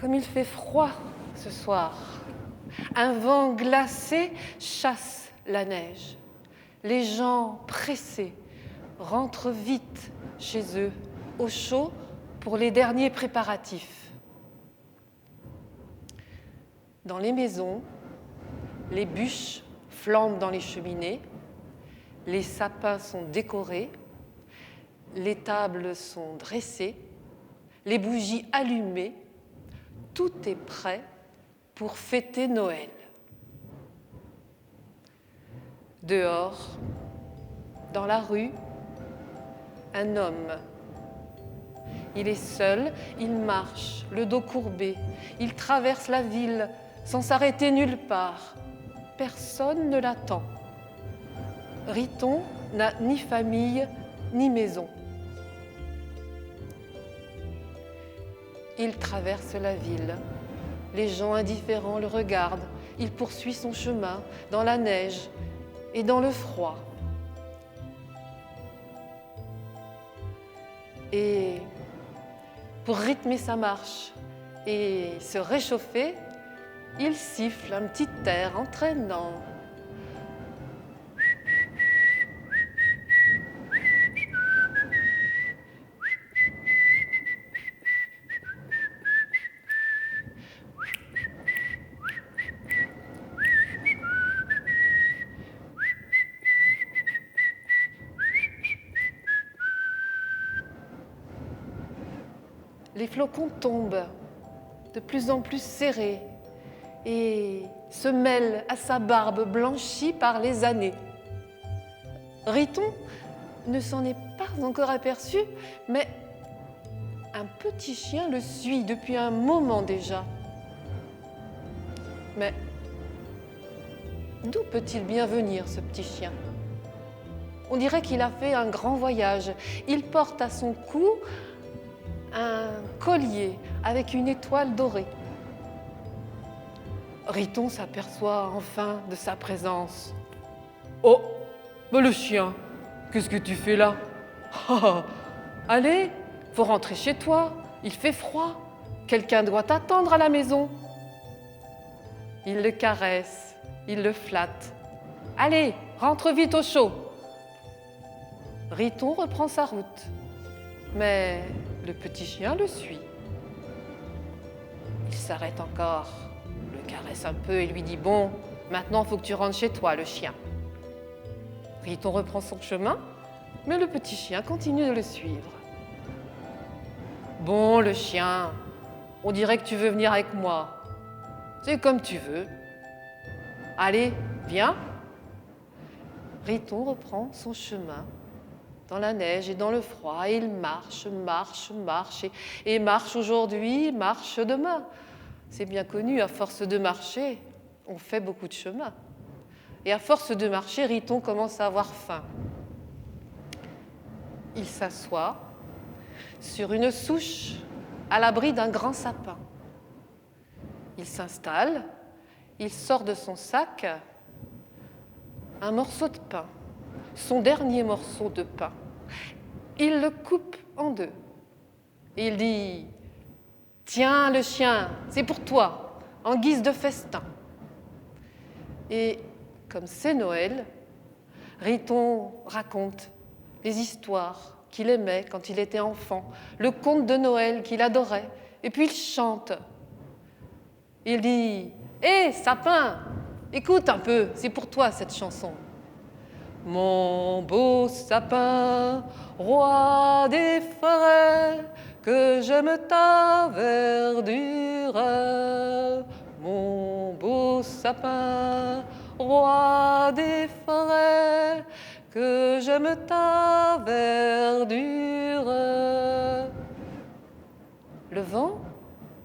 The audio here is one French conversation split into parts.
Comme il fait froid ce soir, un vent glacé chasse la neige. Les gens pressés rentrent vite chez eux, au chaud, pour les derniers préparatifs. Dans les maisons, les bûches flambent dans les cheminées, les sapins sont décorés, les tables sont dressées, les bougies allumées, tout est prêt pour fêter Noël. Dehors, dans la rue, un homme. Il est seul, il marche, le dos courbé. Il traverse la ville sans s'arrêter nulle part. Personne ne l'attend. Riton n'a ni famille ni maison. Il traverse la ville. Les gens indifférents le regardent. Il poursuit son chemin dans la neige et dans le froid. Et pour rythmer sa marche et se réchauffer, il siffle un petit air entraînant. Les flocons tombent de plus en plus serrés et se mêlent à sa barbe blanchie par les années. Riton ne s'en est pas encore aperçu, mais un petit chien le suit depuis un moment déjà. Mais d'où peut-il bien venir, ce petit chien ? On dirait qu'il a fait un grand voyage. Il porte à son cou un collier avec une étoile dorée. Riton s'aperçoit enfin de sa présence. « Oh, ben le chien, qu'est-ce que tu fais là ? Allez, faut rentrer chez toi, il fait froid, quelqu'un doit t'attendre à la maison. » Il le caresse, il le flatte. « Allez, rentre vite au chaud !» Riton reprend sa route, mais le petit chien le suit. Il s'arrête encore, le caresse un peu et lui dit « Bon, maintenant, il faut que tu rentres chez toi, le chien. » Riton reprend son chemin, mais le petit chien continue de le suivre. « Bon, le chien, on dirait que tu veux venir avec moi. C'est comme tu veux. Allez, viens. » Riton reprend son chemin dans la neige et dans le froid, et il marche, et marche aujourd'hui, marche demain. C'est bien connu, à force de marcher, on fait beaucoup de chemin. Et à force de marcher, Riton commence à avoir faim. Il s'assoit sur une souche à l'abri d'un grand sapin. Il s'installe, il sort de son sac un morceau de pain, son dernier morceau de pain. Il le coupe en deux. Et il dit « Tiens, le chien, c'est pour toi, en guise de festin. » Et comme c'est Noël, Riton raconte les histoires qu'il aimait quand il était enfant, le conte de Noël qu'il adorait, et puis il chante. Il dit « Hé, sapin, écoute un peu, c'est pour toi cette chanson. » Mon beau sapin, roi des forêts, que j'aime ta verdure. Mon beau sapin, roi des forêts, que j'aime ta verdure. Le vent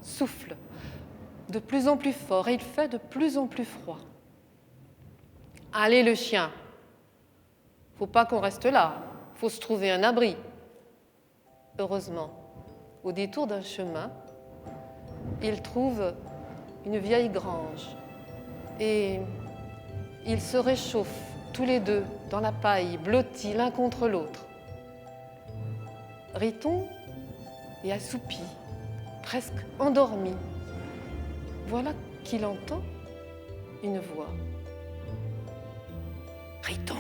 souffle de plus en plus fort et il fait de plus en plus froid. Allez le chien, faut pas qu'on reste là, faut se trouver un abri. Heureusement, au détour d'un chemin, il trouve une vieille grange et ils se réchauffent tous les deux dans la paille, blottis l'un contre l'autre. Riton est assoupi, presque endormi, voilà qu'il entend une voix. Riton,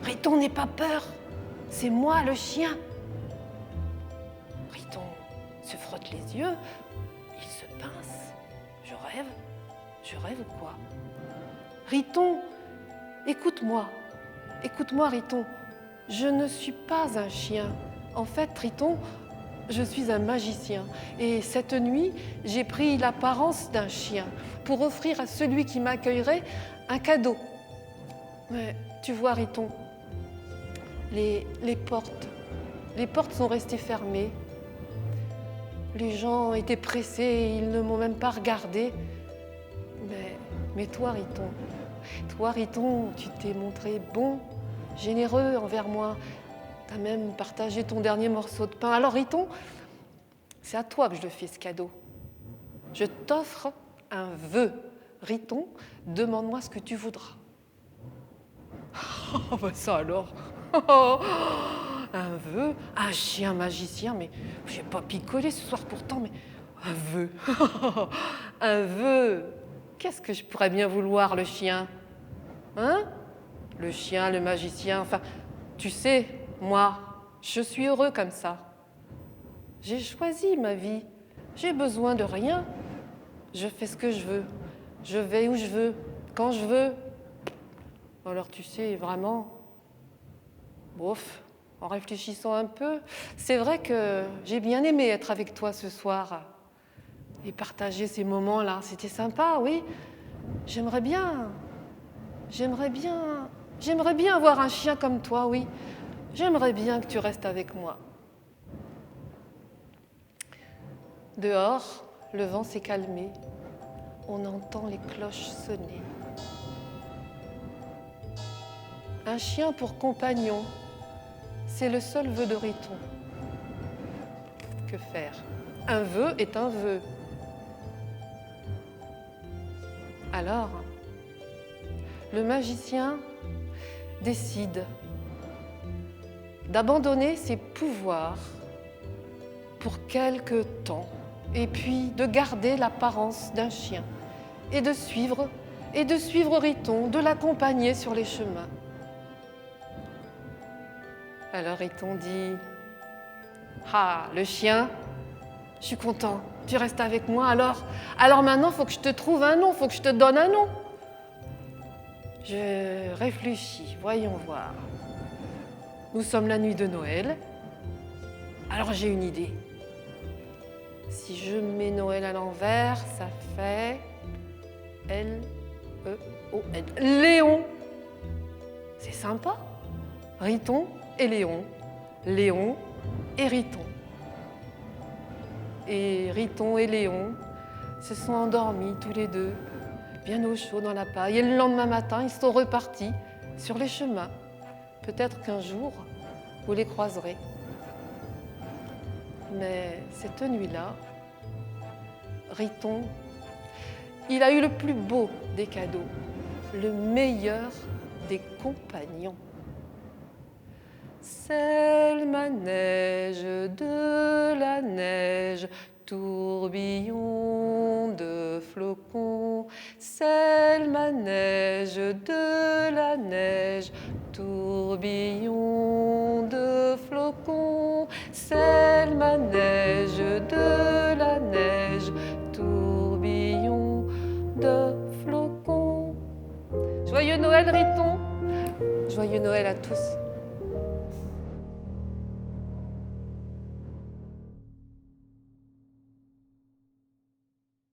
Riton, n'aie pas peur, c'est moi le chien. Riton se frotte les yeux, il se pince. Je rêve ou quoi? Riton, écoute-moi, Riton, je ne suis pas un chien. En fait, Riton, je suis un magicien. Et cette nuit, j'ai pris l'apparence d'un chien pour offrir à celui qui m'accueillerait un cadeau. Mais tu vois, Riton, les portes sont restées fermées. Les gens étaient pressés, ils ne m'ont même pas regardé. Mais toi, Riton, tu t'es montré bon, généreux envers moi. Tu as même partagé ton dernier morceau de pain. Alors, Riton, c'est à toi que je le fais, ce cadeau. Je t'offre un vœu. Riton, demande-moi ce que tu voudras. Oh, ben ça alors. Un vœu, un chien magicien, mais je n'ai pas picolé ce soir pourtant, mais un vœu. Un vœu. Qu'est-ce que je pourrais bien vouloir, le chien? Hein? Le chien, le magicien, enfin, tu sais, moi, je suis heureux comme ça. J'ai choisi ma vie. J'ai besoin de rien. Je fais ce que je veux. Je vais où je veux, quand je veux. Alors tu sais, vraiment, bof, en réfléchissant un peu, c'est vrai que j'ai bien aimé être avec toi ce soir et partager ces moments-là. C'était sympa, oui. J'aimerais bien avoir un chien comme toi, oui. J'aimerais bien que tu restes avec moi. Dehors, le vent s'est calmé. On entend les cloches sonner. Un chien pour compagnon, c'est le seul vœu de Riton. Que faire? Un vœu est un vœu. Alors, le magicien décide d'abandonner ses pouvoirs pour quelque temps et puis de garder l'apparence d'un chien et de suivre Riton, de l'accompagner sur les chemins. Alors Riton dit « Ah, le chien, je suis content, tu restes avec moi, alors maintenant, il faut que je te trouve un nom, il faut que je te donne un nom. » Je réfléchis, voyons voir. Nous sommes la nuit de Noël, alors j'ai une idée. Si je mets Noël à l'envers, ça fait L-E-O-N. Léon. C'est sympa. Riton et Léon. Léon et Riton. Et Riton et Léon se sont endormis tous les deux, bien au chaud dans la paille. Et le lendemain matin, ils sont repartis sur les chemins. Peut-être qu'un jour, vous les croiserez. Mais cette nuit-là, Riton, il a eu le plus beau des cadeaux, le meilleur des compagnons. C'est le manège de la neige, tourbillon de flocons. C'est le manège de la neige, tourbillon de flocons. C'est le manège de la neige, tourbillon de flocons. Joyeux Noël, Riton. Joyeux Noël à tous.